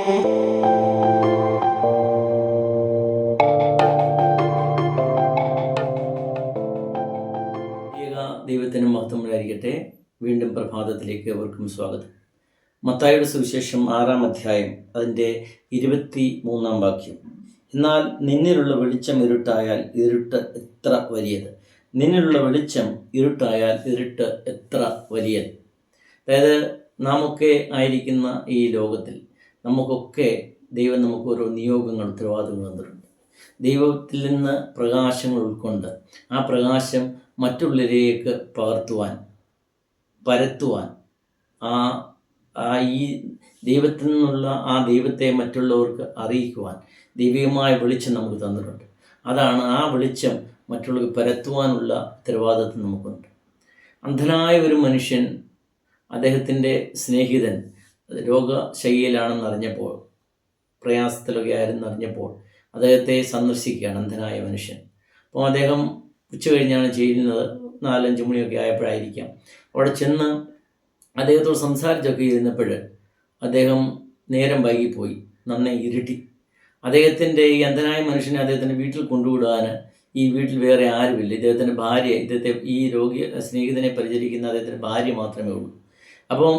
ദൈവത്തിന് മഹത്വമുണ്ടായിരിക്കട്ടെ. വീണ്ടും പ്രഭാതത്തിലേക്ക് അവർക്കും സ്വാഗതം. മത്തായിയുടെ സുവിശേഷം 6-ാം അധ്യായം അതിൻ്റെ 23-ാം വാക്യം. എന്നാൽ നിന്നിലുള്ള വെളിച്ചം ഇരുട്ടായാൽ ഇരുട്ട് എത്ര വലിയത്. നിന്നിലുള്ള വെളിച്ചം ഇരുട്ടായാൽ ഇരുട്ട് എത്ര വലിയത്. അതായത് നാമൊക്കെ ആയിരിക്കുന്ന ഈ ലോകത്തിൽ നമുക്കൊക്കെ ദൈവം നമുക്ക് ഓരോ നിയോഗങ്ങൾ, ഉത്തരവാദിത്തങ്ങൾ തന്നിട്ടുണ്ട്. ദൈവത്തിൽ നിന്ന് പ്രകാശങ്ങൾ ഉൾക്കൊണ്ട് ആ പ്രകാശം മറ്റുള്ളവരിലേക്ക് പരത്തുവാൻ ഈ ദൈവത്തിൽ നിന്നുള്ള ആ ദൈവത്തെ മറ്റുള്ളവർക്ക് അറിയിക്കുവാൻ ദൈവികമായ വെളിച്ചം നമുക്ക് തന്നിട്ടുണ്ട്. അതാണ് ആ വെളിച്ചം മറ്റുള്ളവർക്ക് പരത്തുവാനുള്ള ഉത്തരവാദിത്വം നമുക്കുണ്ട്. അന്ധനായ ഒരു മനുഷ്യൻ, അദ്ദേഹത്തിൻ്റെ സ്നേഹിതൻ രോഗശയ്യയിലാണെന്നറിഞ്ഞപ്പോൾ, പ്രയാസത്തിലൊക്കെ ആയിരുന്നറിഞ്ഞപ്പോൾ അദ്ദേഹത്തെ സന്ദർശിക്കുകയാണ് അന്ധനായ മനുഷ്യൻ. അപ്പോൾ അദ്ദേഹം ഉച്ച കഴിഞ്ഞാണ് ചെയ്യുന്നത്, 4-5 മണിയൊക്കെ ആയപ്പോഴായിരിക്കാം. അവിടെ ചെന്ന് അദ്ദേഹത്തോട് സംസാരിച്ചൊക്കെ ഇരുന്നപ്പോൾ അദ്ദേഹം നേരം വൈകിപ്പോയി, നന്നേ ഇരുട്ടി. അദ്ദേഹത്തിൻ്റെ ഈ അന്ധനായ മനുഷ്യനെ അദ്ദേഹത്തിൻ്റെ വീട്ടിൽ കൊണ്ടുവിടാൻ ഈ വീട്ടിൽ വേറെ ആരുമില്ല. ഇദ്ദേഹത്തിൻ്റെ ഭാര്യ, ഈ സ്നേഹിതനെ പരിചരിക്കുന്ന അദ്ദേഹത്തിൻ്റെ ഭാര്യ മാത്രമേ ഉള്ളൂ. അപ്പം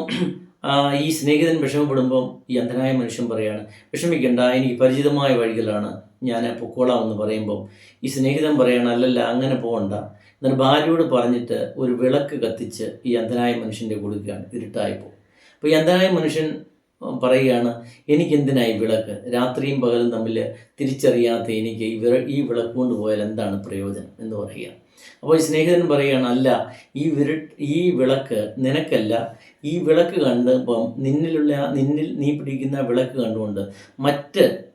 ഈ സ്നേഹിതൻ വിഷമപ്പെടുമ്പം ഈ അന്ധനായ മനുഷ്യൻ പറയാണ്, വിഷമിക്കണ്ട, എനിക്ക് പരിചിതമായ വഴികളാണ്, ഞാൻ പൊക്കോളാം എന്ന് പറയുമ്പം ഈ സ്നേഹിതൻ പറയാണ്, അല്ലല്ല അങ്ങനെ പോകണ്ട. എന്നാൽ ഭാര്യയോട് പറഞ്ഞിട്ട് ഒരു വിളക്ക് കത്തിച്ച് ഈ അന്ധനായ മനുഷ്യൻ്റെ കൊടുക്കുകയാണ്, ഇരുട്ടായപ്പോൾ. അപ്പോൾ ഈ അന്ധനായ മനുഷ്യൻ പറയുകയാണ്, എനിക്കെന്തിനായി വിളക്ക്, രാത്രിയും പകലും തമ്മിൽ തിരിച്ചറിയാത്ത എനിക്ക് ഈ വിളക്ക് കൊണ്ട് പോയാൽ എന്താണ് പ്രയോജനം എന്ന് പറയുക. അപ്പോൾ ഈ സ്നേഹിതൻ പറയുകയാണ്, അല്ല, ഈ വിളക്ക് നിനക്കല്ല, ഈ വിളക്ക് കണ്ടപ്പം നിന്നിൽ നീ പിടിക്കുന്ന വിളക്ക് കണ്ടുകൊണ്ട്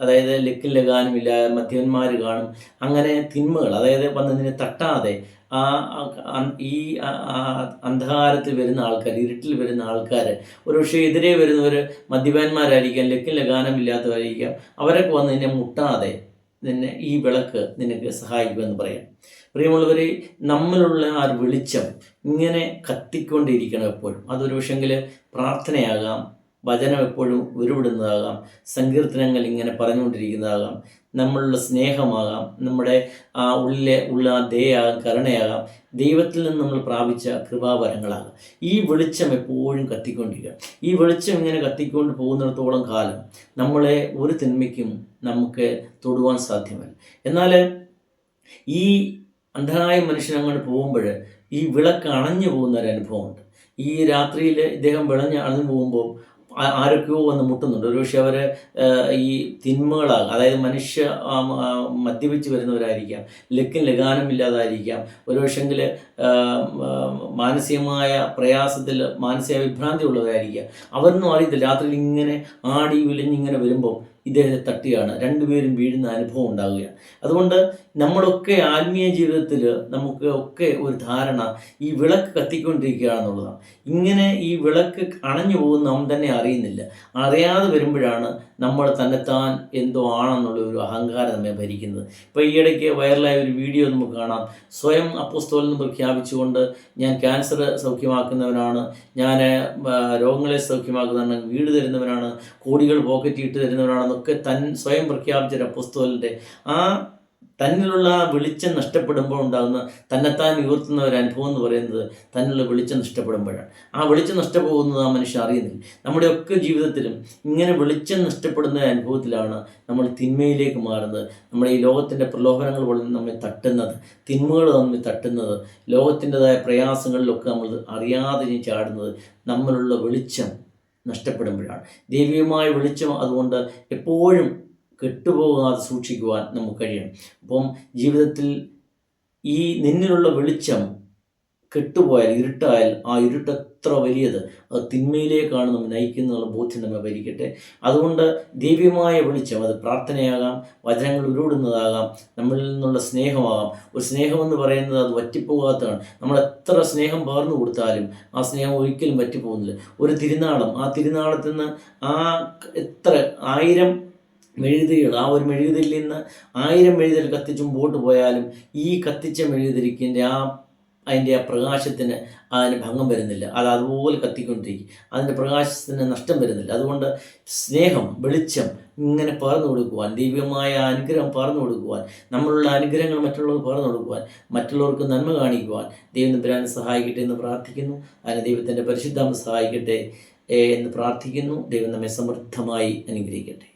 അതായത് ലക്കിൽ ലഗാനുമില്ല മദ്യപന്മാർ കാണും, അങ്ങനെ തിന്മകൾ, അതായത് വന്ന് നിന്നെ തട്ടാതെ ഈ അന്ധകാരത്തിൽ വരുന്ന ആൾക്കാർ, ഇരുട്ടിൽ വരുന്ന ആൾക്കാർ, ഒരുപക്ഷെ എതിരെ വരുന്നവർ മദ്യപന്മാരായിരിക്കാം, ലക്കിൽ ലഗാനമില്ലാത്തവരായിരിക്കാം, അവരൊക്കെ വന്ന് നിന്നെ മുട്ടാതെ ഈ വിളക്ക് നിനക്ക് സഹായിക്കുമെന്ന് പറയാം. പ്രിയമുള്ളവരെ, നമ്മളുള്ള ആ വെളിച്ചം ഇങ്ങനെ കത്തിക്കൊണ്ടിരിക്കണം എപ്പോഴും. അതൊരു പക്ഷെങ്കിൽ പ്രാർത്ഥനയാകാം, വചനം എപ്പോഴും ഉരുവിടുന്നതാകാം, സങ്കീർത്തനങ്ങൾ ഇങ്ങനെ പറഞ്ഞുകൊണ്ടിരിക്കുന്നതാകാം, നമ്മളുടെ സ്നേഹമാകാം, നമ്മുടെ ഉള്ള ദയാകാം, കരുണയാകാം, ദൈവത്തിൽ നിന്ന് നമ്മൾ പ്രാപിച്ച കൃപാവരങ്ങളാകാം. ഈ വെളിച്ചം എപ്പോഴും കത്തിക്കൊണ്ടിരിക്കുക. ഈ വെളിച്ചം ഇങ്ങനെ കത്തിക്കൊണ്ട് പോകുന്നിടത്തോളം കാലം നമ്മളെ ഒരു തിന്മയ്ക്കും നമുക്ക് തൊടുവാൻ സാധ്യമല്ല. എന്നാൽ ഈ അന്ധനായ മനുഷ്യൻ അങ്ങോട്ട് പോകുമ്പോൾ ഈ വിളക്ക് അണഞ്ഞു പോകുന്ന ഒരു അനുഭവമുണ്ട്. ഈ രാത്രിയിൽ ഇദ്ദേഹം അണഞ്ഞു പോകുമ്പോൾ ആരൊക്കെയോ വന്ന് മുട്ടുന്നുണ്ട്. ഒരുപക്ഷെ അവർ ഈ തിന്മകളാകും, അതായത് മദ്യപിച്ച് വരുന്നവരായിരിക്കാം, ലക്കും ലഗാനമില്ലാതായിരിക്കാം, ഒരുപക്ഷെങ്കിൽ മാനസികമായ പ്രയാസത്തിൽ മാനസിക വിഭ്രാന്തി ഉള്ളവരായിരിക്കാം. അവരൊന്നും അറിയത്തില്ല. രാത്രിയിൽ ഇങ്ങനെ ആടി വിളിഞ്ഞിങ്ങനെ വരുമ്പോൾ ഇദ്ദേഹത്തെ തട്ടിയാണ് രണ്ടുപേരും വീഴുന്ന അനുഭവം ഉണ്ടാവുകയാണ്. അതുകൊണ്ട് നമ്മളൊക്കെ ആത്മീയ ജീവിതത്തിൽ നമുക്ക് ഒക്കെ ഒരു ധാരണ ഈ വിളക്ക് കത്തിക്കൊണ്ടിരിക്കുകയാണെന്നുള്ളതാണ്. ഇങ്ങനെ ഈ വിളക്ക് അണഞ്ഞു പോകുന്ന നാം തന്നെ അറിയുന്നില്ല. അറിയാതെ വരുമ്പോഴാണ് നമ്മൾ തന്നെത്താൻ എന്തോ ആണെന്നുള്ള ഒരു അഹങ്കാരം നമ്മെ ഭരിക്കുന്നത്. ഇപ്പോൾ ഈയിടയ്ക്ക് വൈറലായ ഒരു വീഡിയോ നമുക്ക് കാണാം. സ്വയം അപ്പോസ്തലൻ എന്ന് പ്രഖ്യാപിച്ചുകൊണ്ട് ഞാൻ ക്യാൻസർ സൗഖ്യമാക്കുന്നവനാണ്, ഞാൻ രോഗങ്ങളെ സൗഖ്യമാക്കുന്നവനാണ്, വീട് തരുന്നവനാണ്, കോടികൾ പോക്കറ്റ് ഇട്ട് തരുന്നവനാണെന്നൊക്കെ സ്വയം പ്രഖ്യാപിച്ചൊരു അപ്പോസ്തലൻ്റെ തന്നിലുള്ള വെളിച്ചം നഷ്ടപ്പെടുമ്പോൾ ഉണ്ടാകുന്ന തന്നെത്താൻ ഉയർത്തുന്ന ഒരു അനുഭവം എന്ന് പറയുന്നത് തന്നിലുള്ള വെളിച്ചം നഷ്ടപ്പെടുമ്പോഴാണ്. ആ വെളിച്ചം നഷ്ടപ്പെടുന്നത് ആ മനുഷ്യൻ അറിയുന്നില്ല. നമ്മുടെയൊക്കെ ജീവിതത്തിലും ഇങ്ങനെ വെളിച്ചം നഷ്ടപ്പെടുന്ന അനുഭവത്തിലാണ് നമ്മൾ തിന്മയിലേക്ക് മാറുന്നത്. നമ്മുടെ ഈ ലോകത്തിൻ്റെ പ്രലോഭനങ്ങൾ പോലെ നമ്മെ തട്ടുന്നത്, തിന്മകൾ നമ്മെ തട്ടുന്നത്, ലോകത്തിൻ്റെതായ പ്രയാസങ്ങളിലൊക്കെ നമ്മൾ അറിയാതെ ചാടുന്നത് നമ്മളുള്ള വെളിച്ചം നഷ്ടപ്പെടുമ്പോഴാണ്. ദൈവികമായ വെളിച്ചം അതുകൊണ്ട് എപ്പോഴും കെട്ടുപോകാതെ സൂക്ഷിക്കുവാൻ നമുക്ക് കഴിയണം. അപ്പം ജീവിതത്തിൽ ഈ നിന്നിലുള്ള വെളിച്ചം കെട്ടുപോയാൽ, ഇരുട്ടായാൽ, ആ ഇരുട്ട് എത്ര വലിയത്, അത് തിന്മയിലേക്കാണ് നമ്മൾ നയിക്കുന്നുള്ള ബോധ്യം നമ്മെ ഭരിക്കട്ടെ. അതുകൊണ്ട് ദൈവികമായ വെളിച്ചം, അത് പ്രാർത്ഥനയാകാം, വചനങ്ങൾ ഉരുവിടുന്നതാകാം, നമ്മളിൽ നിന്നുള്ള സ്നേഹമാകാം. ഒരു സ്നേഹമെന്ന് പറയുന്നത് അത് വറ്റിപ്പോകാത്തതാണ്. നമ്മൾ എത്ര സ്നേഹം പകർന്നു കൊടുത്താലും ആ സ്നേഹം ഒരിക്കലും വറ്റിപ്പോകുന്നില്ല. ഒരു തിരുനാളം, ആ തിരുനാളത്തിൽ നിന്ന് എത്ര 1000 മെഴുകുതിരികൾ, ആ ഒരു മെഴുകുതിരിയിൽ നിന്ന് 1000 മെഴുകുതിരി കത്തിച്ച് മുമ്പോട്ട് പോയാലും ഈ കത്തിച്ച മെഴുകുതിരിക്കിൻ്റെ അതിൻ്റെ ആ പ്രകാശത്തിന് അതിന് ഭംഗം വരുന്നില്ല. അത് അതുപോലെ കത്തിക്കൊണ്ടിരിക്കും. അതിൻ്റെ പ്രകാശത്തിന് നഷ്ടം വരുന്നില്ല. അതുകൊണ്ട് സ്നേഹം, വെളിച്ചം ഇങ്ങനെ പകർന്നു കൊടുക്കുവാൻ, ദൈവമായ അനുഗ്രഹം പകർന്നു കൊടുക്കുവാൻ, നമ്മളുള്ള അനുഗ്രഹങ്ങൾ മറ്റുള്ളവർക്ക് പകർന്നു കൊടുക്കുവാൻ, മറ്റുള്ളവർക്ക് നന്മ കാണിക്കുവാൻ ദൈവം തമ്പുരാൻ സഹായിക്കട്ടെ എന്ന് പ്രാർത്ഥിക്കുന്നു. അതിന് ദൈവത്തിൻ്റെ പരിശുദ്ധാത്മ സഹായിക്കട്ടെ എന്ന് പ്രാർത്ഥിക്കുന്നു. ദൈവം നമ്മെ സമൃദ്ധമായി അനുഗ്രഹിക്കട്ടെ.